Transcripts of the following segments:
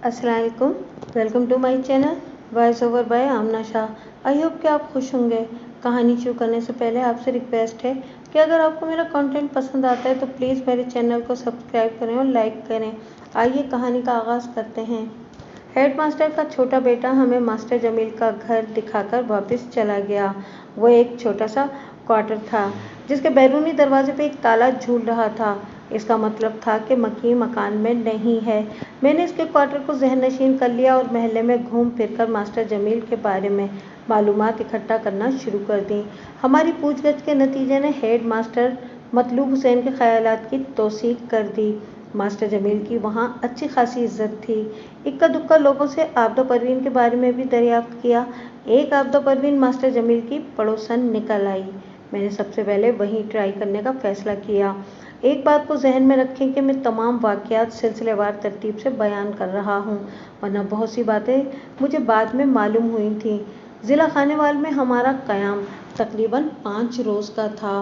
अस्सलाम वालेकुम। Welcome to my channel voice over by Amna Shah. I hope कि आप खुश होंगे। कहानी शुरू करने से पहले आपसे रिक्वेस्ट है कि अगर आपको मेरा कंटेंट पसंद आता है तो प्लीज़ मेरे चैनल को सब्सक्राइब करें और लाइक करें। आइए कहानी का आगाज़ करते हैं। हेड मास्टर का छोटा बेटा हमें मास्टर जमील का घर दिखाकर वापस चला गया। वो एक छोटा सा क्वार्टर था जिसके बैरूनी दरवाजे पे एक ताला झूल रहा था। इसका मतलब था कि मकी मकान में नहीं है। मैंने इसके क्वार्टर को जहन नशीन कर लिया और महल्ले में घूम फिरकर मास्टर जमील के बारे में मालूमात इकट्ठा करना शुरू कर दी। हमारी पूछगछ के नतीजे ने हेड मास्टर मतलूब हुसैन के ख्यालात की तौसीक कर दी। मास्टर जमील की वहाँ अच्छी खासी इज्जत थी। इक्का दुक्का लोगों से आबदा परवीन के बारे में भी दरियाफ्त किया। एक आबदा परवीन मास्टर जमील की पड़ोसन निकल आई। मैंने सबसे पहले वहीं ट्राई करने का फैसला किया। एक बात को जहन में रखें कि मैं तमाम वाक़यात सिलसिलेवार तरतीब से बयान कर रहा हूँ, वरना बहुत सी बातें मुझे बाद में मालूम हुई थीं। ज़िला खानेवाल में हमारा क़याम तकरीबन 5 रोज़ का था।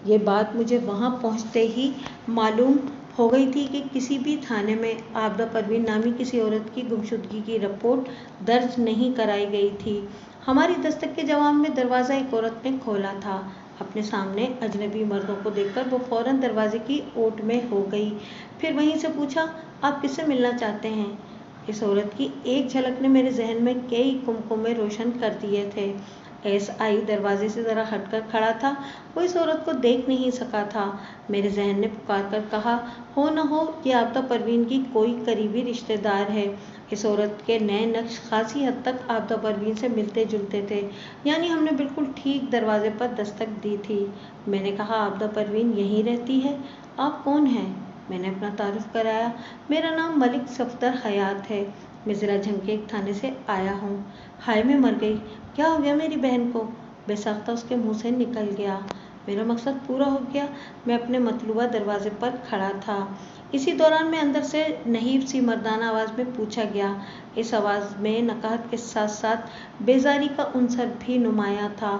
ये बात मुझे वहाँ पहुँचते ही मालूम हो गई थी कि किसी भी थाने में आबदा परवीन नामी किसी औरत की गुमशुदगी की रिपोर्ट दर्ज नहीं कराई गई थी। हमारी दस्तक के जवाब में दरवाज़ा एक औरत ने खोला था। अपने सामने अजनबी मर्दों को देखकर वो फौरन दरवाजे की ओट में हो गई। फिर वहीं से पूछा, आप किससे मिलना चाहते हैं? इस औरत की एक झलक ने मेरे जहन में कई कुमकुमे रोशन कर दिए थे। एसआई दरवाजे से ज़रा हटकर खड़ा था। वो इस औरत को देख नहीं सका था। मेरे जहन ने पुकार कर कहा, हो न हो ये आबदा परवीन की कोई करीबी रिश्तेदार है। इस औरत के नए नक्श खासी हद तक आबदा परवीन से मिलते जुलते थे, यानी हमने बिल्कुल ठीक दरवाजे पर दस्तक दी थी। मैंने कहा, आबदा परवीन यहीं रहती है? आप कौन हैं? मैंने अपना तारुफ कराया। मेरा नाम मलिक सफदर हयात है। मैं ज़िला झंकेक थाने से आया हूँ। हाय मैं मर गई। क्या हो गया मेरी बहन को? बेसाख्ता उसके मुंह से निकल गया। मेरा मकसद पूरा हो गया। मैं अपने मतलूबा दरवाजे पर खड़ा था। इसी दौरान मैं अंदर से नहीब सी मर्दाना आवाज़ में पूछा गया। इस आवाज़ में नकाहत के साथ साथ बेजारी का उनसर भी नुमाया था।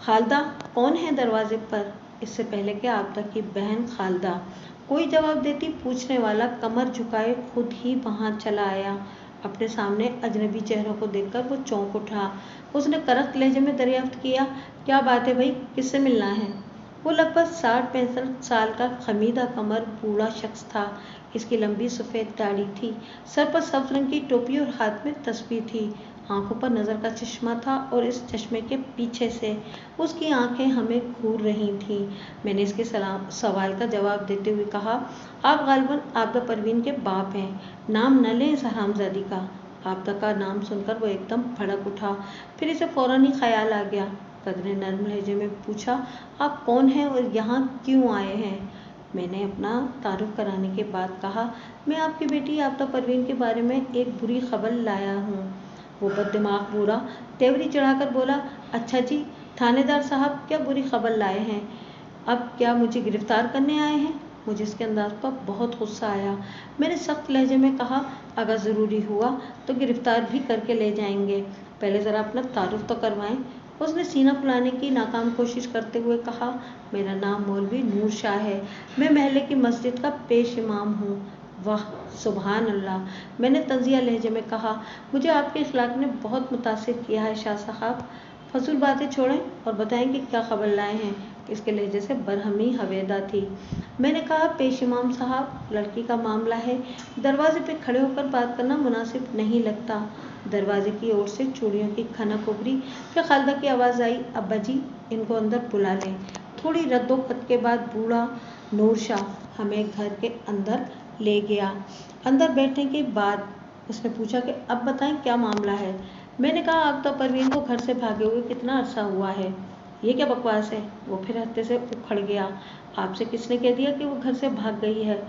खालदा कौन है दरवाजे पर? इससे पहले कि आबदा की बहन खालदा कोई जवाब देती, पूछने वाला कमर झुकाए खुद ही वहाँ चला आया। अपने सामने अजनबी चेहरों को देखकर वो चौंक उठा। उसने करख्त लहजे में दरियाफ्त किया, क्या बात है भाई, किससे मिलना है? वो लगभग 60-65 साल का खमीदा कमर बूढ़ा शख्स था। इसकी लंबी सफ़ेद दाढ़ी थी, सर पर सब्ज़ रंग की टोपी और हाथ में तस्बीह थी। आंखों पर नज़र का चश्मा था और इस चश्मे के पीछे से उसकी आंखें हमें घूर रही थीं। मैंने इसके सवाल का जवाब देते हुए कहा, आप गालिबन आबदा परवीन के बाप हैं। नाम न लें इस हरामजादी का। आबदा का नाम सुनकर वो एकदम भड़क उठा। फिर इसे फ़ौरन ही ख्याल आ गया। कदरे नर्म लहजे में पूछा, आप कौन हैं और यहाँ क्यों आए हैं? मैंने अपना तारुफ कराने के बाद कहा, मैं आपकी बेटी आबदा परवीन के बारे में एक बुरी खबर लाया हूँ। वो बददिमाग बूढ़ा तेवरी चढ़ाकर बोला, अच्छा जी थानेदार साहब, क्या बुरी खबर लाए हैं? अब क्या मुझे गिरफ्तार करने आए हैं? मुझे इसके अंदाज पर बहुत गुस्सा आया। मैंने सख्त लहजे में कहा, अगर ज़रूरी हुआ तो गिरफ्तार भी करके ले जाएंगे, पहले ज़रा अपना तारुफ तो करवाएं। उसने सीना फुलाने की नाकाम कोशिश करते हुए कहा, मेरा नाम मौलवी नूर शाह है। मैं महल्ले की मस्जिद का पेश इमाम हूँ। वाह सुबहान अल्लाह, मैंने तंजिया लहजे में कहा, मुझे आपके इखलाक ने बहुत मुतासिर किया है शाह साहब। फजूल बातें छोड़ें और बताएं कि क्या खबर लाए हैं। इसके लहजे से बरहमी हवेदा थी। मैंने कहा, पेश इमाम साहब, लड़की का मामला है। दरवाजे पे खड़े होकर बात करना मुनासिब नहीं लगता। दरवाजे की ओर से चूड़ियों की खनक उभरी। फिर खालदा की आवाज़ आई, अब्बा जी इनको अंदर बुला लें। थोड़ी रद्दोखत के बाद बूढ़ा नूर शाह हमें घर के अंदर ले गया। अंदर बैठने के बाद उसने पूछा कि अब बताएं क्या मामला है। मैंने कहा, आबदा परवीन को घर से भागे हुए कितना अरसा हुआ है? ये क्या बकवास है? वो फिर हत्ते से उखड़ गया। आपसे किसने कह दिया कि वो घर से भाग गई है?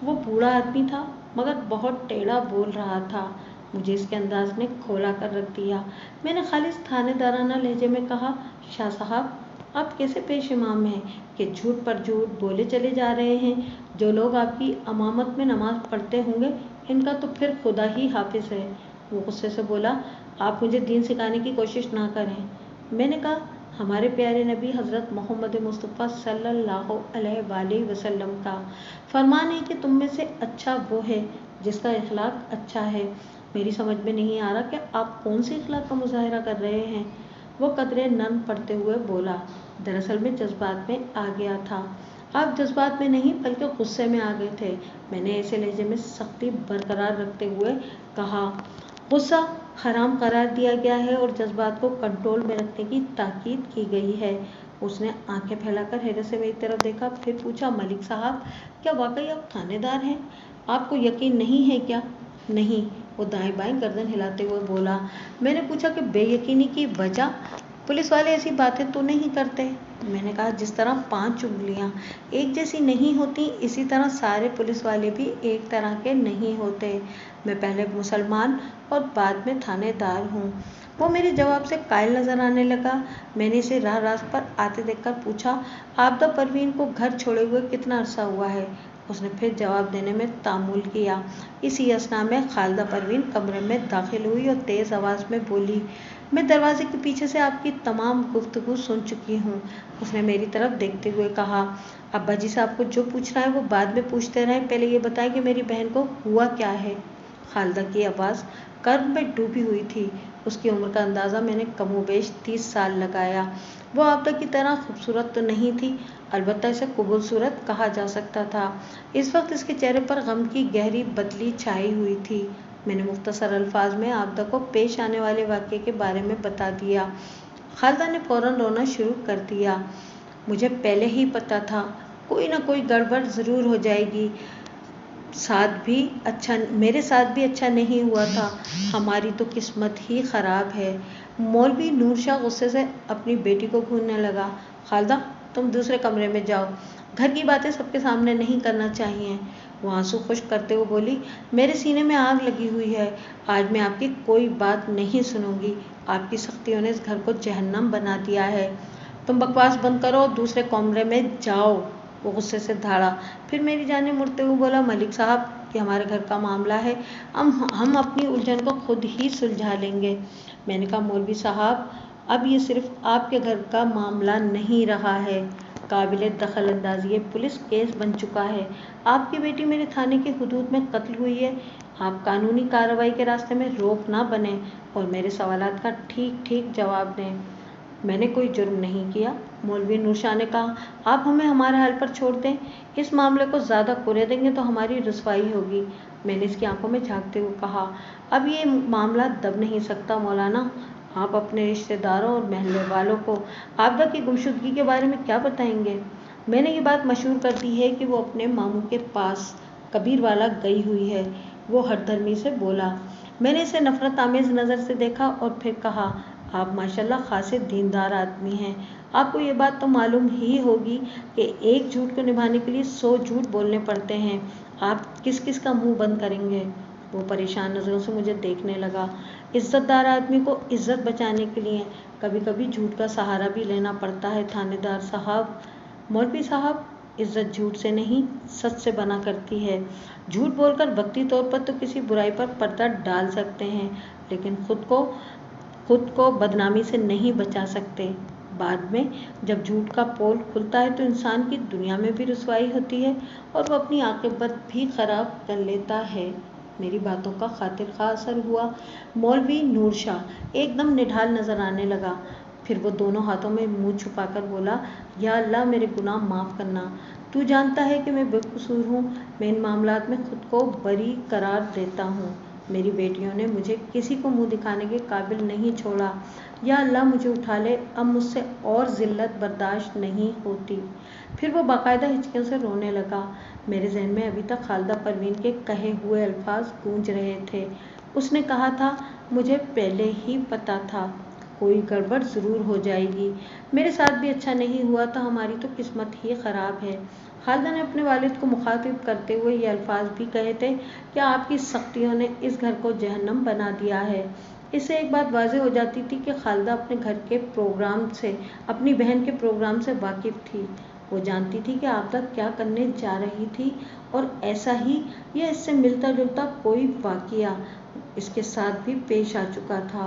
वो बूढ़ा आदमी था मगर बहुत टेढ़ा बोल रहा था। मुझे इसके अंदाज ने खोला कर रख दिया। मैंने खालिस थानेदाराना लहजे में कहा, शाह साहब आप कैसे पेश इमाम हैं कि झूठ पर झूठ बोले चले जा रहे हैं? जो लोग आपकी अमामत में नमाज पढ़ते होंगे इनका तो फिर खुदा ही हाफिज है। वो गुस्से से बोला, आप मुझे दीन सिखाने की कोशिश ना करें। मैंने कहा, हमारे प्यारे नबी हज़रत मोहम्मद मुस्तफ़ा सल्लल्लाहु अलैहि वसल्लम का फरमान है कि तुम में से अच्छा वो है जिसका इखलाक अच्छा है। मेरी समझ में नहीं आ रहा कि आप कौन सी इखलाक का मुजाहरा कर रहे हैं। वो कदरे नर्म पड़ते हुए बोला, दरअसल मैं जज्बात में आ गया था। आप जज्बात में नहीं बल्कि गुस्से में आ गए थे। मैंने ऐसे लहजे में सख्ती बरकरार रखते हुए कहा, गुस्सा हराम करार दिया गया है और जज्बात को कंट्रोल में रखने की ताकीद की गई है। उसने आंखें फैलाकर हैरत से मेरी तरफ देखा, फिर पूछा, मलिक साहब, क्या वाकई आप थानेदार हैं? आपको यकीन नहीं है क्या? नहीं, वो दाएं बाएं गर्दन हिलाते हुए बोला। मैंने पूछा कि बेयकीनी की वजह? पुलिस वाले ऐसी बातें तो नहीं करते। मैंने कहा, जिस तरह 5 उंगलियां एक जैसी नहीं होती, इसी तरह सारे पुलिस वाले भी एक तरह के नहीं होते। मैं पहले मुसलमान और बाद में थानेदार हूँ। वो मेरे जवाब से कायल नजर आने लगा। मैंने इसे राह रास्त पर आते देखकर पूछा, आबदा परवीन को घर छोड़े हुए कितना अरसा हुआ है? उसने फिर जवाब देने में तामुल किया। इसी असना में खालिदा परवीन कमरे में दाखिल हुई और तेज आवाज में बोली, मैं दरवाजे के पीछे से आपकी तमाम गुफ्तगू सुन चुकी हूँ। उसने मेरी तरफ देखते हुए कहा, अब्बा जी से आपको जो पूछना है वो बाद में पूछते रहें, पहले ये बताएं कि मेरी बहन को हुआ क्या है। खालिदा की आवाज़ कर्ब में डूबी हुई थी। उसकी उम्र का अंदाज़ा मैंने कमोबेश 30 साल लगाया। वो आबदा की तरह खूबसूरत तो नहीं थी, अलबत्ता इसे खूबसूरत कहा जा सकता था। इस वक्त इसके चेहरे पर गम की गहरी बदली छाई हुई थी। मैंने मुख्तसर अल्फाज में आबदा को पेश आने वाले वाक़े के बारे में बता दिया। खालिदा ने फौरन रोना शुरू कर दिया। मुझे पहले ही पता था, कोई ना कोई गड़बड़ ज़रूर हो जाएगी। मेरे साथ भी अच्छा नहीं हुआ था। हमारी तो किस्मत ही ख़राब है। मौलवी नूर शाह गुस्से से अपनी बेटी को घूरने लगा। खालिदा, तुम दूसरे कमरे में जाओ, घर की बातें सबके सामने नहीं करना चाहिए। वो आंसू खुश्क करते हुए बोली, मेरे सीने में आग लगी हुई है। आज मैं आपकी कोई बात नहीं सुनूंगी। आपकी सख्तियों ने इस घर को जहन्नम बना दिया है। तुम बकवास बंद करो और दूसरे कमरे में जाओ। वो गुस्से से धाड़ा। फिर मेरी जाने मुड़ते हुए बोला, मलिक साहब, कि हमारे घर का मामला है, हम अपनी उलझन को खुद ही सुलझा लेंगे। मैंने कहा, मौलवी साहब, अब ये सिर्फ आपके घर का मामला नहीं रहा है, काबिल दखल अंदाजी ये पुलिस केस बन चुका है। आपकी बेटी मेरे थाने की हुदूद में कत्ल हुई है। आप कानूनी कार्रवाई के रास्ते में रोक ना बने और मेरे सवालात का ठीक ठीक जवाब दें। मैंने कोई जुर्म नहीं किया, मौलवी नूर शाह ने कहा। आप हमें हमारे हाल पर छोड़ दें। इस मामले को ज़्यादा कुरे देंगे तो हमारी रुसवाई होगी। मैंने इसकी आंखों में झांकते हुए कहा, अब ये मामला दब नहीं सकता मौलाना। आप अपने रिश्तेदारों और महल्ले वालों को आबदा की गुमशुदगी के बारे में क्या बताएंगे? मैंने ये बात मशहूर कर दी है कि वो अपने मामू के पास कबीरवाला गई हुई है। वो हरदर्मी से बोला। मैंने इसे नफरत आमेज नज़र से देखा और फिर कहा, आप माशाल्लाह खासे दीनदार आदमी हैं। आपको ये बात तो मालूम ही होगी कि एक झूठ को निभाने के लिए 100 झूठ बोलने पड़ते हैं। आप किस किस का मुंह बंद करेंगे? वो परेशान नज़रों से मुझे देखने लगा। इज्जतदार आदमी को इज्जत बचाने के लिए कभी कभी झूठ का सहारा भी लेना पड़ता है थानेदार साहब। मौलवी साहब, इज्जत झूठ से नहीं, सच से बना करती है। झूठ बोलकर वक्ती तौर पर तो किसी बुराई पर पर्दा डाल सकते हैं, लेकिन खुद को बदनामी से नहीं बचा सकते। बाद में जब झूठ का पोल खुलता है तो इंसान की दुनिया में भी रुसवाई होती है और वो अपनी आक़िबत भी ख़राब कर लेता है। मेरी बातों का खातिर खा असर हुआ। मौलवी नूर शाह एकदम निढाल नजर आने लगा। फिर वो दोनों हाथों में मुंह छुपाकर बोला, या अल्लाह, मेरे गुनाह माफ़ करना। तू जानता है कि मैं बेकसूर हूँ। मैं इन मामलात में खुद को बरी करार देता हूँ। मेरी बेटियों ने मुझे किसी को मुंह दिखाने के काबिल नहीं छोड़ा। या अल्लाह, मुझे उठा ले, अब मुझसे और ज़िल्लत बर्दाश्त नहीं होती। फिर वो बाकायदा हिचकियों से रोने लगा। मेरे जहन में अभी तक खालिदा परवीन के कहे हुए अल्फाज गूंज रहे थे। उसने कहा था, मुझे पहले ही पता था, कोई गड़बड़ ज़रूर हो जाएगी। मेरे साथ भी अच्छा नहीं हुआ था, हमारी तो किस्मत ही ख़राब है। खालिदा ने अपने वालिद को मुखातिब करते हुए ये अल्फाज भी कहे थे कि आपकी सख्तियों ने इस घर को जहन्नम बना दिया है। इससे एक बात वाज़ेह हो जाती थी कि खालिदा अपने घर के प्रोग्राम से, अपनी बहन के प्रोग्राम से वाकिफ़ थी। वो जानती थी कि आबदा क्या करने जा रही थी और ऐसा ही या इससे मिलता जुलता कोई वाक़िया इसके साथ भी पेश आ चुका था।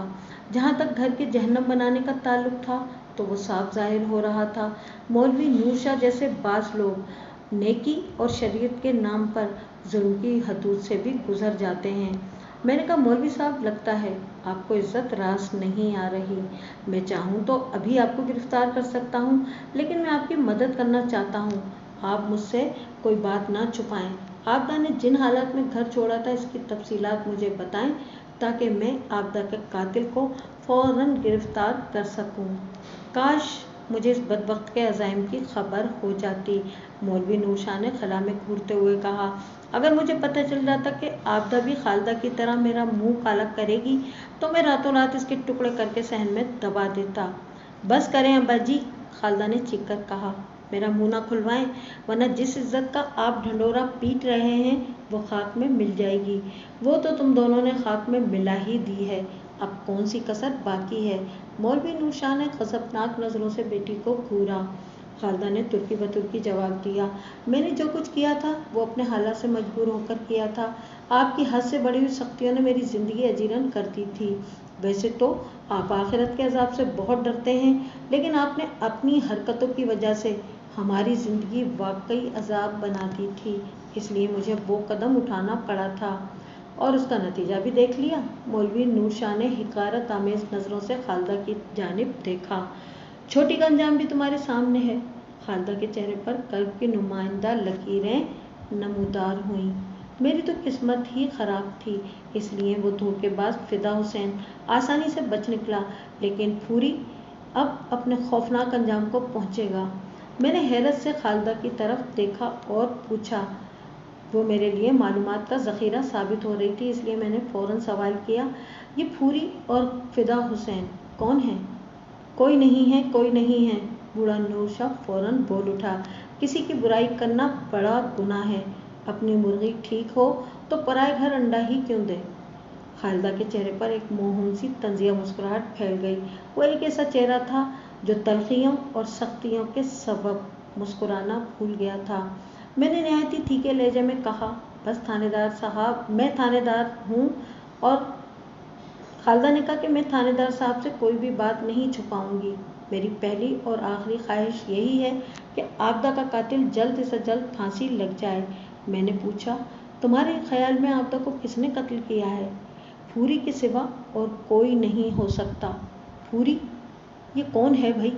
जहाँ तक घर के जहन्नम बनाने का ताल्लुक था तो वो साफ जाहिर हो रहा था। मौलवी नूर शाह जैसे बास लोग नेकी और शरीयत के नाम पर जुल्म की हदूद से भी गुजर जाते हैं। मैंने कहा, मौलवी साहब, लगता है आपको इज्जत रास नहीं आ रही। मैं चाहूँ तो अभी आपको गिरफ्तार कर सकता हूँ, लेकिन मैं आपकी मदद करना चाहता हूँ। आप मुझसे कोई बात ना छुपाएं। आपदा ने जिन हालात में घर छोड़ा था इसकी तफसीलात मुझे बताएं, ताकि मैं आपदा के कातिल को फौरन गिरफ्तार कर सकूं। काश मुझे इस बदबख्त के अज़ाइम की खबर हो जाती। मौलवी नूर शाह ने खला में घूरते हुए कहा, अगर मुझे पता चल जाता कि आपदा भी खालदा की तरह मेरा मुंह काला करेगी तो मैं रातों रात इसके टुकड़े करके सहन में दबा देता। बस करें अब्बा जी, खालदा ने चीख कर कहा, मेरा मुंह ना खुलवाएं, वरना जिस इज्जत का आप ढंडोरा पीट रहे हैं वो खाक में मिल जाएगी। वो तो तुम दोनों ने खाक में मिला ही दी है, अब कौन सी कसर बाकी है। मौलवी नूर शाह ने खसबनाक नजरों से बेटी को घूरा। खालदा ने तुर्की बतुर्की जवाब दिया, मैंने जो कुछ किया था वो अपने हालात से मजबूर होकर किया था। आपकी हद से बढ़ी हुई सख्तियों ने मेरी जिंदगी अजीरन कर दी थी। वैसे तो आप आखिरत के अजाब से बहुत डरते हैं, लेकिन आपने अपनी हरकतों की वजह से हमारी ज़िंदगी वाकई अजाब बना दी थी, इसलिए मुझे वो कदम उठाना पड़ा था और उसका नतीजा भी देख लिया। मौलवी नूर शाह ने हिकारत आमेज नज़रों से खालदा की जानिब देखा। छोटी का अंजाम भी तुम्हारे सामने है। खालदा के चेहरे पर कर्ब की नुमाइंदा लकीरें नमूदार हुईं। मेरी तो किस्मत ही खराब थी, इसलिए वो धोखेबाज फिदा हुसैन आसानी से बच निकला, लेकिन फूरी अब अपने खौफनाक अंजाम को पहुंचेगा। मैंने हैरत से खालदा की तरफ देखा और पूछा, वो मेरे लिए मालूमात का ज़ख़ीरा साबित हो रही थी, इसलिए मैंने फ़ौरन सवाल किया, ये फूरी और फिदा हुसैन कौन है? कोई नहीं है, कोई नहीं है। बूढ़ा नूर शाह फ़ौरन बोल उठा, किसी की बुराई करना बड़ा गुनाह है। अपनी मुर्गी ठीक हो तो पराए घर अंडा ही क्यों दे। खालदा के चेहरे पर एक मोहन सी तंजिया मुस्कुराहट फैल गई। वो एक ऐसा चेहरा था जो तलखियों और सख्तियों के सबब मुस्कुराना भूल गया था। मैंने नहायत ही तीखे लहजे में कहा, बस थानेदार साहब, मैं थानेदार हूँ। और खालदा ने कहा कि मैं थानेदार साहब से कोई भी बात नहीं छुपाऊंगी। मेरी पहली और आखिरी ख्वाहिश यही है कि आपदा का कातिल जल्द से जल्द फांसी लग जाए। मैंने पूछा, तुम्हारे ख्याल में आपदा को किसने कत्ल किया है? फूरी के सिवा और कोई नहीं हो सकता। फूरी? ये कौन है भाई?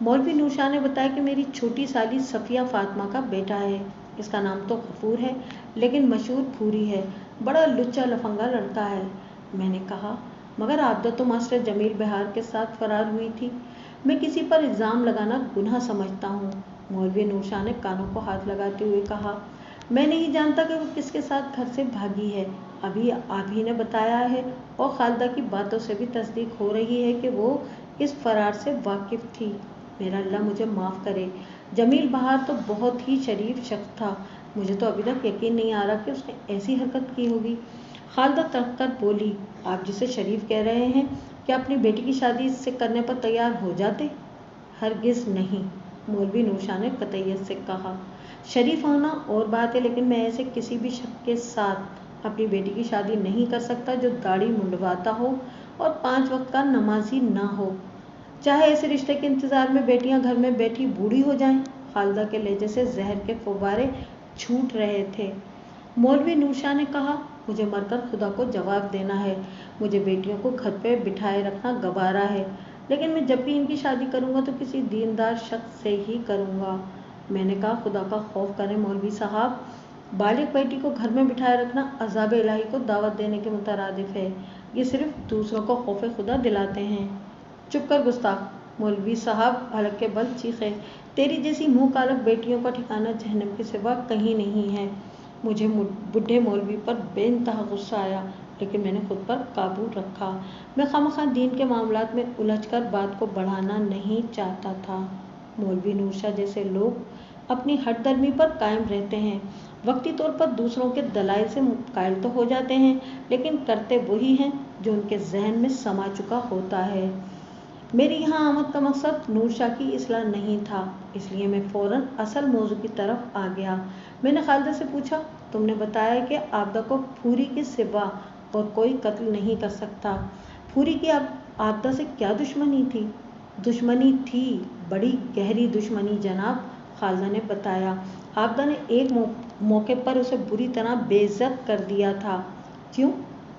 मौलवी नूर शाह ने बताया कि मेरी छोटी साली सफिया फातिमा का बेटा है। इसका नाम तो गफूर है, लेकिन मशहूर फूरी है। बड़ा लुच्चा लफंगा लड़का है। मैंने कहा, मगर आपदा तो मास्टर जमील बहार के साथ फरार हुई थी। मैं किसी पर इल्ज़ाम लगाना गुनाह समझता हूँ। मौलवी नूर शाह ने कानों को हाथ लगाते हुए कहा, मैं नहीं जानता कि वो किसके साथ घर से भागी है। अभी आप ही ने बताया है और खालदा की बातों से भी तस्दीक हो रही है कि वो इस फरार से वाकिफ थी। मेरा अल्लाह मुझे माफ़ करे। जमील बहार तो बहुत ही शरीफ शख्स था। मुझे तो अभी तक यकीन नहीं आ रहा कि उसने ऐसी हरकत की होगी। खालदा तड़क कर बोली, आप जिसे शरीफ कह रहे हैं, क्या अपनी बेटी की शादी इससे करने पर तैयार हो जाते? हरगिज़ नहीं, मौलवी नूर शाह ने कतईयत से कहा। शरीफ होना और बात है, लेकिन मैं ऐसे किसी भी शख्स के साथ अपनी बेटी की शादी नहीं कर सकता जो दाढ़ी मुंडवाता हो और 5 वक्त का नमाजी ना हो, चाहे ऐसे रिश्ते के इंतजार में बेटियां घर में बैठी बूढ़ी हो जाएं। खालदा के लहजे से जहर के फव्वारे छूट रहे थे। मौलवी नूर शाह ने कहा, मुझे मरकर खुदा को जवाब देना है। मुझे बेटियों को घर पे बिठाए रखना गवारा है, लेकिन मैं जब भी इनकी शादी करूंगा तो किसी दीनदार शख्स से ही करूंगा। मैंने कहा, खुदा का खौफ करें मौलवी साहब, बालिग बेटी को घर में बिठाए रखना अज़ाब इलाही को दावत देने के मुतरादिफ है। ये सिर्फ दूसरों को खौफ खुदा दिलाते हैं। चुप कर गुस्ताख, मौलवी साहब हलक के बल चीखे, तेरी जैसी मुँह कालक बेटियों का ठिकाना जहन्नम के सिवा कहीं नहीं है। मुझे बुढ़े मौलवी पर बेइंतहा गुस्सा आया, लेकिन मैंने खुद पर काबू रखा। मैं खामखा दीन के मामलात में उलझकर बात को बढ़ाना नहीं चाहता था। मौलवी नूर शाह जैसे लोग अपनी हठधर्मी पर कायम रहते हैं। वक्ती तौर पर दूसरों के दलाइल से कायल तो हो जाते हैं, लेकिन करते वही हैं जो उनके जहन में समा चुका होता है। मेरी यहाँ आमद का मकसद नूर शाह की इस्लाह नहीं था, इसलिए मैं फ़ौरन असल मौजू की तरफ आ गया। मैंने खालदा से पूछा, तुमने बताया कि आपदा को फूरी के सिवा और कोई कत्ल नहीं कर सकता। फूरी की आपदा से क्या दुश्मनी थी? दुश्मनी थी, बड़ी गहरी दुश्मनी जनाब, खालदा ने बताया। आबदा ने एक मौके पर उसे बुरी तरह बेइज्जत कर दिया था। क्यों?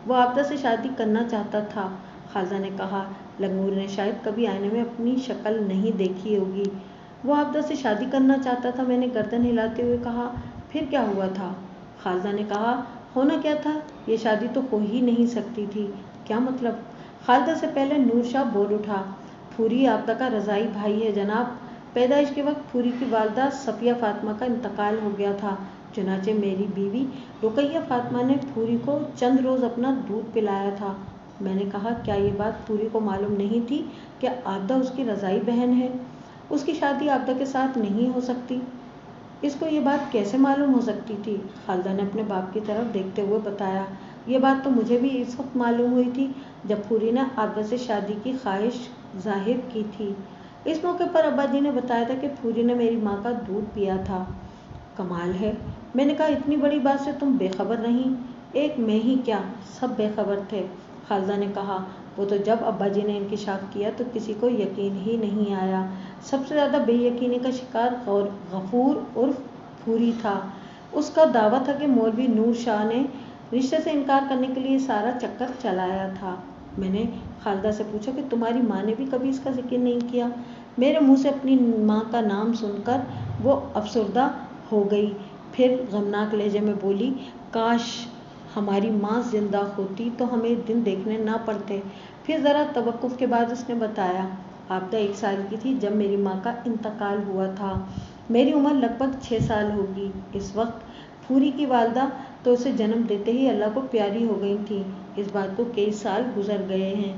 वो आबदा से शादी करना चाहता था, खालदा ने कहा। लंगूर ने शायद कभी आईने में अपनी शक्ल नहीं देखी होगी। वो आबदा से शादी करना चाहता था, मैंने गर्दन हिलाते हुए कहा। फिर क्या हुआ था? खालदा ने कहा। होना क्या था? ये शादी तो हो ही नहीं सकती थी। क्या मतलब? खालदा से पहले नूर शाह बोल उठा। फूरी आबदा का रज़ाई भाई है जनाब। पैदाइश के वक्त फूरी की वालदा सफिया फातिमा का इंतकाल हो गया था। चुनाचे मेरी बीवी रुकैया फातिमा ने फूरी को चंद रोज़ अपना दूध पिलाया था। मैंने कहा, क्या ये बात फूरी को मालूम नहीं थी कि आबदा उसकी रज़ाई बहन है? उसकी शादी आबदा के साथ नहीं हो सकती। इसको ये बात कैसे मालूम हो सकती थी? खालदा ने अपने बाप की तरफ देखते हुए बताया। ये बात तो मुझे भी इस वक्त मालूम हुई थी जब फूरी ने आबदा से शादी की ख्वाहिश जाहिर की थी। इस मौके पर अब्बा जी ने बताया था कि फूरी ने मेरी माँ का दूध पिया था। कमाल है, मैंने कहा। इतनी बड़ी बात से तुम बेखबर नहीं? एक मैं ही क्या, सब बेखबर थे, खालदा ने कहा। वो तो जब अब्बा जी ने इंकिशाफ किया तो किसी को यकीन ही नहीं आया। सबसे ज़्यादा बेयकीनी का शिकार गफूर उर्फ फूरी था। उसका दावा था कि मौलवी नूर शाह ने रिश्ते से इनकार करने के लिए सारा चक्कर चलाया था। मैंने खालदा से पूछा कि तुम्हारी माँ ने भी कभी इसका जिक्र नहीं किया? मेरे मुंह से अपनी माँ का नाम सुनकर वो अफसरदा हो गई। फिर गमनाक लहजे में बोली, काश हमारी माँ जिंदा होती तो हमें दिन देखने ना पड़ते। फिर ज़रा तवक्कुफ के बाद उसने बताया, आबदा 1 साल की थी जब मेरी माँ का इंतकाल हुआ था। मेरी उम्र लगभग 6 साल होगी इस वक्त। फूरी की वालदा तो उसे जन्म देते ही अल्लाह को प्यारी हो गई थी। इस बात को कई साल गुजर गए हैं।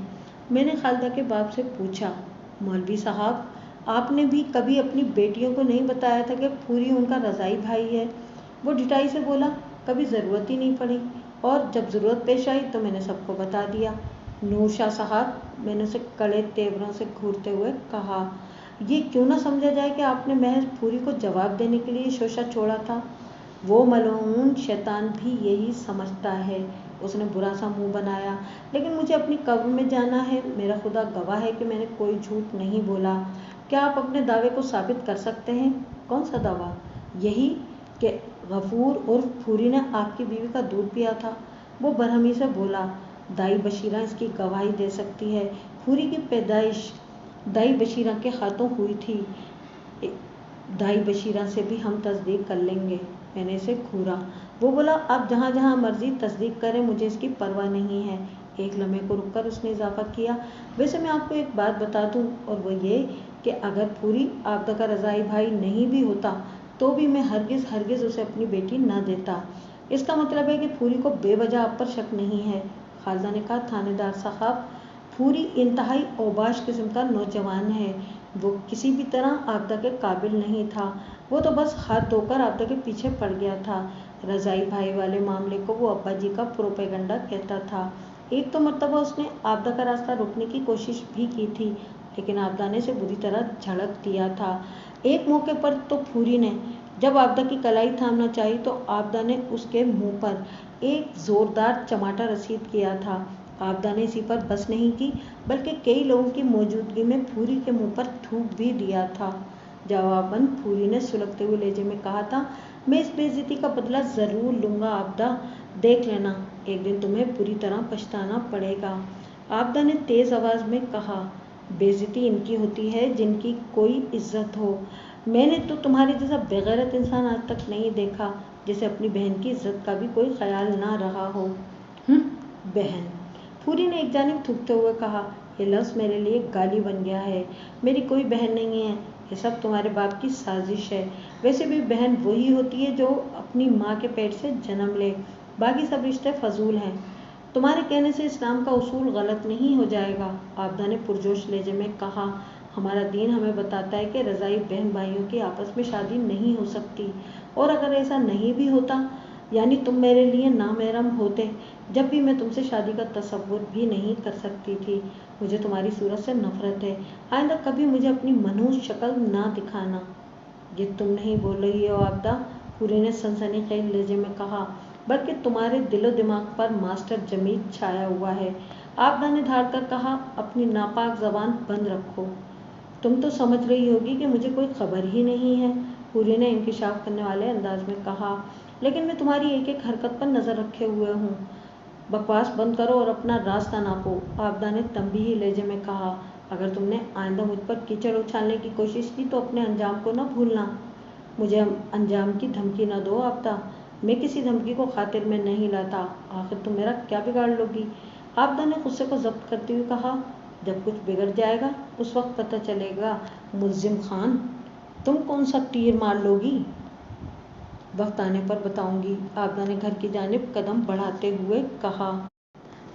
मैंने खालदा के बाप से पूछा, मौलवी साहब, आपने भी कभी अपनी बेटियों को नहीं बताया था कि फूरी उनका रज़ाई भाई है? वो ढिठाई से बोला, कभी ज़रूरत ही नहीं पड़ी, और जब ज़रूरत पेश आई तो मैंने सबको बता दिया। नूर शाह साहब, मैंने उसे कड़े तेवरों से घूरते हुए कहा, ये क्यों ना समझा जाए कि आपने महज फूरी को जवाब देने के लिए शोशा छोड़ा था? वो मलऊन शैतान भी यही समझता है। उसने बुरा सा मुंह बनाया। लेकिन मुझे अपनी कब्र में जाना है। मेरा खुदा गवाह है कि मैंने कोई झूठ नहीं बोला। क्या आप अपने दावे को साबित कर सकते हैं? कौन सा दावा? यही कि गफूर उर्फ फूरी ने आपकी बीवी का दूध पिया था। वो बरहमी से बोला, दाई बशीरा इसकी गवाही दे सकती है। फूरी की पैदाइश दाई बशीरा के हाथों हुई थी। दाई बशीरा से भी हम तस्दीक कर लेंगे। मैंने इसे घूरा। वो बोला, आप जहाँ जहाँ मर्जी तस्दीक करें, मुझे इसकी परवाह नहीं है। एक लम्हे को रुककर उसने इजाफा किया, वैसे मैं आपको एक बात बता दूं, और वो ये कि अगर फूरी आबदा का रज़ाई भाई नहीं भी होता तो भी मैं हरगिज़ उसे अपनी बेटी न देता। इसका मतलब है कि फूरी को बेवजह आप पर शक नहीं है। खालदा ने कहा, थानेदार साहब, फूरी इंतहाई औबाश किस्म का नौजवान है। वो किसी भी तरह आबदा के काबिल नहीं था। वो तो बस हाथ धोकर आबदा के पीछे पड़ गया था। रज़ाई भाई वाले मामले को वो अब्बा जी का प्रोपेगेंडा कहता था। एक तो मरतबा उसने आबदा का रास्ता रोकने की कोशिश भी की थी, लेकिन आबदा ने इसे बुरी तरह झड़क दिया था। एक मौके पर तो फूरी ने जब आबदा की कलाई थामना चाही तो आबदा ने उसके मुंह पर एक जोरदार चमाटा रसीद किया था। आबदा ने इसी पर बस नहीं की, बल्कि कई लोगों की मौजूदगी में फूरी के मुंह पर थूक भी दिया था। जवाबन फूरी ने सुलगते हुए लहजे में कहा था, मैं इस बेइज्जती का बदला ज़रूर लूँगा आबदा, देख लेना, एक दिन तुम्हें बुरी तरह पछताना पड़ेगा। आबदा ने तेज़ आवाज़ में कहा, बेइज्जती इनकी होती है जिनकी कोई इज्जत हो। मैंने तो तुम्हारे जैसा बेगैरत इंसान आज तक नहीं देखा जिसे अपनी बहन की इज्जत का भी कोई ख्याल ना रहा हो। बहन, फूरी ने एक जानिब थूकते हुए कहा, ये लफ्ज़ मेरे लिए गाली बन गया है। मेरी कोई बहन नहीं है, ये सब तुम्हारे बाप की साजिश है। वैसे भी बहन वही होती है जो अपनी माँ के पेट से जन्म ले, बाकी सब रिश्ते फजूल हैं। तुम्हारे कहने से इस्लाम का उसूल गलत नहीं हो जाएगा। आबदा ने पुरजोश लहजे में कहा, हमारा दीन हमें बताता है कि रज़ाई बहन भाइयों की आपस में शादी नहीं हो सकती, और अगर ऐसा नहीं भी होता, यानी तुम मेरे लिए नामहरम होते, जब भी मैं तुमसे शादी का तसव्वुर भी नहीं कर सकती थी। मुझे तुम्हारी सूरत से नफरत है। आइंदा कभी मुझे अपनी मनहूस शक्ल ना दिखाना। ये तुम नहीं बोल रही हो आबदा, फूरी ने सनसनीखेज लहजे में कहा, बल्कि तुम्हारे दिलो दिमाग पर मास्टर जमील छाया हुआ है। आबदा ने धाड़ कर कहा, अपनी नापाक ज़बान बंद रखो। तुम तो समझ रही होगी कि मुझे कोई खबर ही नहीं है। पूरी ने इंकिशाफ करने वाले अंदाज में कहा। लेकिन मैं तुम्हारी एक एक हरकत पर नजर रखे हुए हूँ। बकवास बंद करो और अपना रास्ता नापो, आपदा ने तंबीही लहजे में कहा। अगर तुमने आइंदा मुझ पर कीचड़ उछालने की कोशिश की तो अपने अंजाम को न भूलना। मुझे अंजाम की धमकी न दो आपदा, मैं किसी धमकी को खातिर में नहीं लाता। आखिर तुम मेरा क्या बिगाड़ लोगी? आपदा ने गुस्से को जब्त करते हुए कहा। जब कुछ बिगड़ जाएगा उस वक्त पता चलेगा मुल्जिम खान, तुम कौन सा तीर मार लोगी। वक्त आने पर बताऊंगी, आपदा ने घर की जानिब कदम बढ़ाते हुए कहा।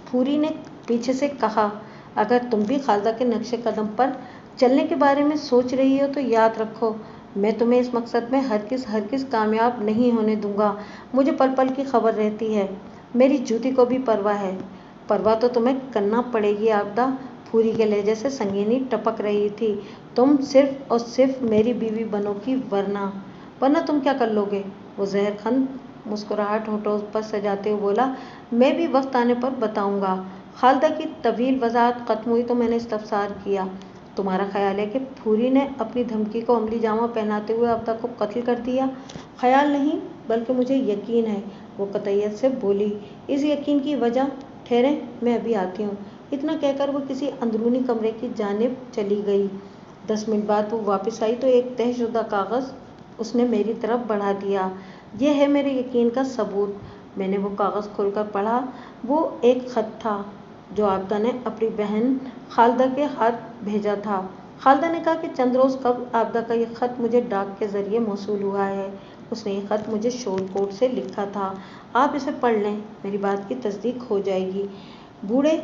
फूरी ने पीछे से कहा, अगर तुम भी खालदा के नक्शे कदम पर चलने के बारे में सोच रही हो तो याद रखो, मैं तुम्हें इस मकसद में हरगिज़ कामयाब नहीं होने दूंगा। मुझे पल पल की खबर रहती है, मेरी जूती को भी परवाह है। परवाह तो तुम्हें करना पड़ेगी आपदा, फूरी के लहजे से संगीनी टपक रही थी। तुम सिर्फ और सिर्फ मेरी बीवी बनोगी, वरना तुम क्या कर लोगे? वो जहरखंद मुस्कुराहट होठों पर सजाते हुए बोला, मैं भी वक्त आने पर बताऊंगा। खालदा की तवील वजाहत खत्म हुई तो मैंने इस्तफसार किया, तुम्हारा ख्याल है कि फूरी ने अपनी धमकी को अमली जामा पहनाते हुए आपदा को कत्ल कर दिया? ख्याल नहीं, बल्कि मुझे यकीन है, वो कतईयत से बोली। इस यकीन की वजह ठहरे, मैं अभी आती हूँ। इतना कहकर वो किसी अंदरूनी कमरे की जानिब चली गई। 10 मिनट बाद वो वापस आई तो एक तहशुदा कागज़ उसने मेरी तरफ बढ़ा दिया। यह है मेरे यकीन का सबूत। मैंने वो कागज़ खोलकर पढ़ा। वो एक ख़त था जो आपदा ने अपनी बहन खालदा के हाथ भेजा था। खालदा ने कहा कि चंद रोज़ कबल आपदा का ये ख़त मुझे डाक के ज़रिए मौसूल हुआ है। उसने ये ख़त मुझे शोरकोट से लिखा था। आप इसे पढ़ लें, मेरी बात की तस्दीक हो जाएगी। बूढ़े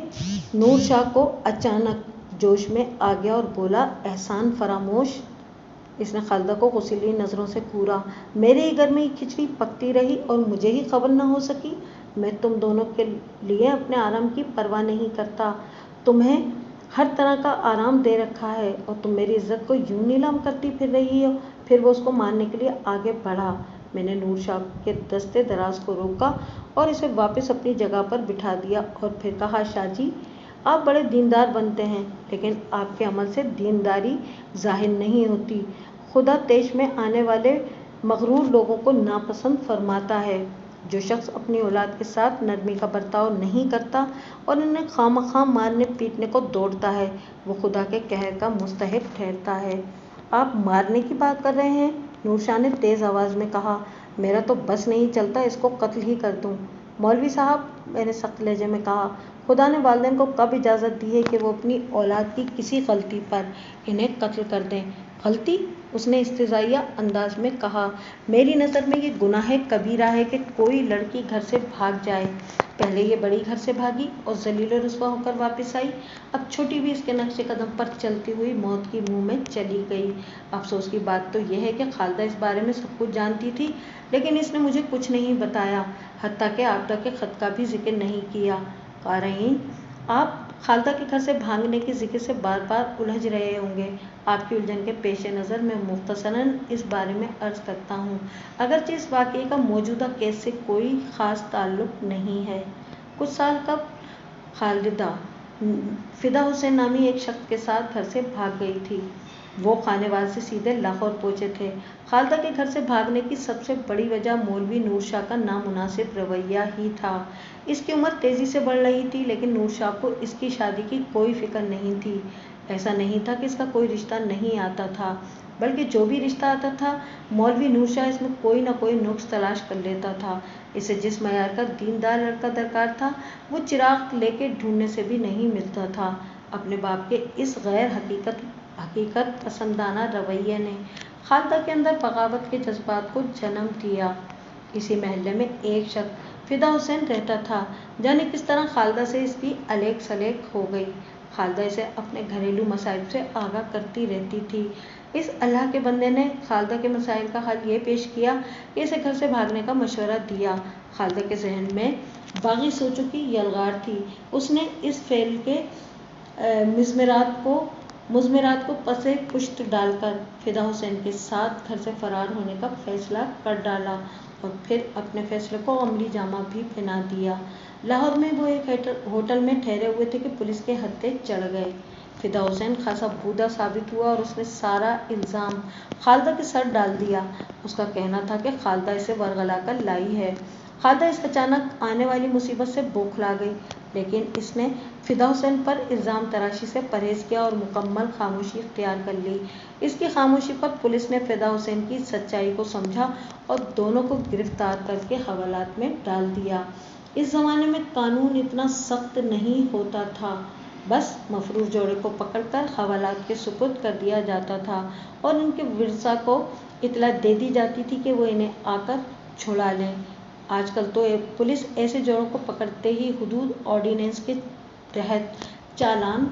नूर शाह को अचानक जोश में आ गया और बोला, एहसान फरामोश। इसने खालदा को गुस्सैली नज़रों से घूरा। मेरे ही घर में ये खिचड़ी पकती रही और मुझे ही खबर न हो सकी। मैं तुम दोनों के लिए अपने आराम की परवाह नहीं करता। तुम्हें हर तरह का आराम दे रखा है और तुम मेरी इज्जत को यूं नीलाम करती फिर रही हो। फिर वो उसको मारने के लिए आगे बढ़ा। मैंने नूर शाह के दस्ते दराज को रोका और इसे वापस अपनी जगह पर बिठा दिया और फिर कहा, शाह जी, आप बड़े दीनदार बनते हैं, लेकिन आपके अमल से दीनदारी जाहिर नहीं होती। खुदा तेश में आने वाले मगरूर लोगों को नापसंद फरमाता है। जो शख्स अपनी औलाद के साथ नरमी का बर्ताव नहीं करता और इन्हें खामखा मारने पीटने को दौड़ता है, वो खुदा के कहर का मुस्तहिक ठहरता है। आप मारने की बात कर रहे हैं? नूर शाह ने तेज़ आवाज़ में कहा। मेरा तो बस नहीं चलता इसको कत्ल ही कर दूं। मौलवी साहब, मैंने सख्त लहजे में कहा, खुदा ने वालिदैन को कब इजाज़त दी है कि वो अपनी औलाद की किसी गलती पर इन्हें कत्ल कर दें? गलती? उसने इस्तेज़ाइया अंदाज में कहा। मेरी नज़र में ये गुनाह कबीरा है कि कोई लड़की घर से भाग जाए। पहले ये बड़ी घर से भागी और ज़लील और रुस्वा होकर वापस आई, अब छोटी भी इसके नक्शे कदम पर चलती हुई मौत की मुंह में चली गई। अफसोस की बात तो यह है कि खालदा इस बारे में सब कुछ जानती थी, लेकिन इसने मुझे कुछ नहीं बताया, हत्ता के आपदा के ख़त का भी जिक्र नहीं किया। क़ारीन, आप खालदा के घर से भागने की जिक्र से बार बार उलझ रहे होंगे। आपकी उलझन के पेश नज़र मैं मुख्तसरन इस बारे में अर्ज़ करता हूँ, अगरचे इस वाक़ये का मौजूदा केस से कोई ख़ास ताल्लुक़ नहीं है। कुछ साल कबल खालिदा फ़िदा हुसैन नामी एक शख्स के साथ घर से भाग गई थी। वो खानेवाल से सीधे लाहौर पहुँचे थे। खालदा के घर से भागने की सबसे बड़ी वजह मौलवी नूर शाह का नामुनासिब रवैया ही था। इसकी उम्र तेज़ी से बढ़ रही थी, लेकिन नूर शाह को इसकी शादी की कोई फिक्र नहीं थी। ऐसा नहीं था कि इसका कोई रिश्ता नहीं आता था, बल्कि जो भी रिश्ता आता था, मौलवी नूर शाह इसमें कोई न कोई नुक्स तलाश कर लेता था। इसे जिस मयार का दीनदार लड़का दरकार था, वो चिराग लेके ढूंढने से भी नहीं मिलता था। अपने बाप के इस गैर हकीकत पसंदाना रवैये ने खालदा के अंदर बगावत के जज्बात को जन्म दिया। इसी महल्ले में एक शख्स फ़िदा हुसैन रहता था। जाने किस तरह खालदा से इसकी अलेक सलेक हो गई। खालदा इसे अपने घरेलू मसाइल से आगाह करती रहती थी। इस अल्लाह के बंदे ने खालदा के मसाइल का हल ये पेश किया कि इसे घर से भागने का मशवरा दिया। खालदा के जहन में बागी सोचों की यलगार थी। उसने इस फेल के मुज़मिरात को पसे पुश्त डालकर फ़िदा हुसैन के साथ घर से फ़रार होने का फ़ैसला कर डाला और फिर अपने फ़ैसले को अमली जामा भी पहना दिया। लाहौर में वो एक होटल में ठहरे हुए थे कि पुलिस के हत्थे चढ़ गए। फिदा हुसैन खासा बूढ़ा साबित हुआ और उसने सारा इल्ज़ाम खालिदा के सर डाल दिया। उसका कहना था कि खालिदा इसे वर्गला कर लाई है। खालिदा इस अचानक आने वाली मुसीबत से बौखला गई, लेकिन इसने फिदा हुसैन पर इल्ज़ाम तराशी से परहेज़ किया और मुकम्मल खामोशी इख्तियार कर ली। इसकी खामोशी पर पुलिस ने फिदा हुसैन की सच्चाई को समझा और दोनों को गिरफ्तार करके हवालात में डाल दिया। इस ज़माने में कानून इतना सख्त नहीं होता था, बस मफरूर जोड़े को पकड़कर हवालात के सुपुर्द कर दिया जाता था और उनके विरसा को इतला दे दी जाती थी कि वो इन्हें आकर छुड़ा लें। आजकल तो पुलिस ऐसे जोड़ों को पकड़ते ही हुदूद ऑर्डिनेंस के तहत चालान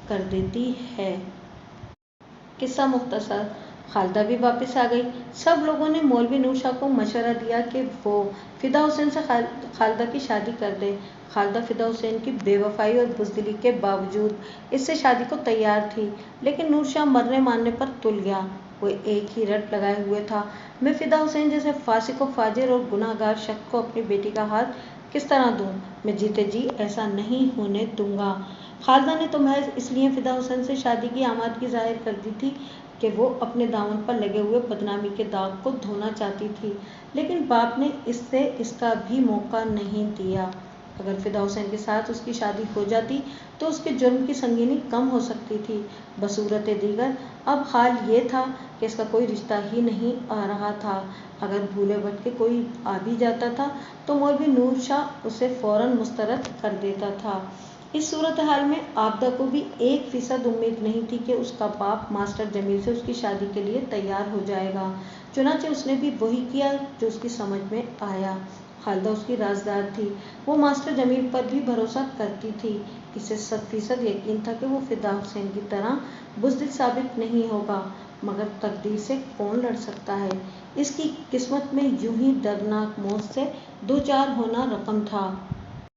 कर देती है। किस्सा मुख्तसर, खालिदा भी वापस आ गई। सब लोगों ने मौलवी नूर शाह को मशवरा दिया कि वो फिदा हुसैन से खालिदा की शादी कर दे। खालिदा फिदा हुसैन की बेवफाई और बुज़दिली के बावजूद इससे शादी को तैयार थी, लेकिन नूर शाह मरने मारने पर तुल गया। वो एक ही रट लगाए हुए था, मैं फिदा हुसैन जैसे फासिक व फाजिर और गुनाहगार शख्स को अपनी बेटी का हाथ किस तरह दूं? मैं जीते जी ऐसा नहीं होने दूंगा। खालिदा ने तो महज इसलिए फिदा हुसैन से शादी की आमादगी जाहिर कर दी थी कि वो अपने दामन पर लगे हुए बदनामी के दाग को धोना चाहती थी, लेकिन बाप ने इससे इसका भी मौका नहीं दिया। अगर फिदा हुसैन के साथ उसकी शादी हो जाती तो उसके जुर्म की संगीनी कम हो सकती थी। बसूरत दीगर अब हाल ये था कि इसका कोई रिश्ता ही नहीं आ रहा था। अगर भूले भटके कोई आ भी जाता था तो मौलवी नूर शाह उसे फौरन मुस्तरद कर देता था। इस सूरत हाल में आबदा को भी 1% उम्मीद नहीं थी कि उसका बाप मास्टर जमील से उसकी शादी के लिए तैयार हो जाएगा। चुनांचे उसने भी वही किया जो उसकी समझ में आया। खालिदा उसकी राजदार थी, वो मास्टर जमील पर भी भरोसा करती थी। इसे 100% यकीन था कि वो फिदा हुसैन की तरह बुज़दिल साबित नहीं होगा, मगर तकदीर से कौन लड़ सकता है। इसकी किस्मत में यूं ही दर्दनाक मौत से दो चार होना रकम था।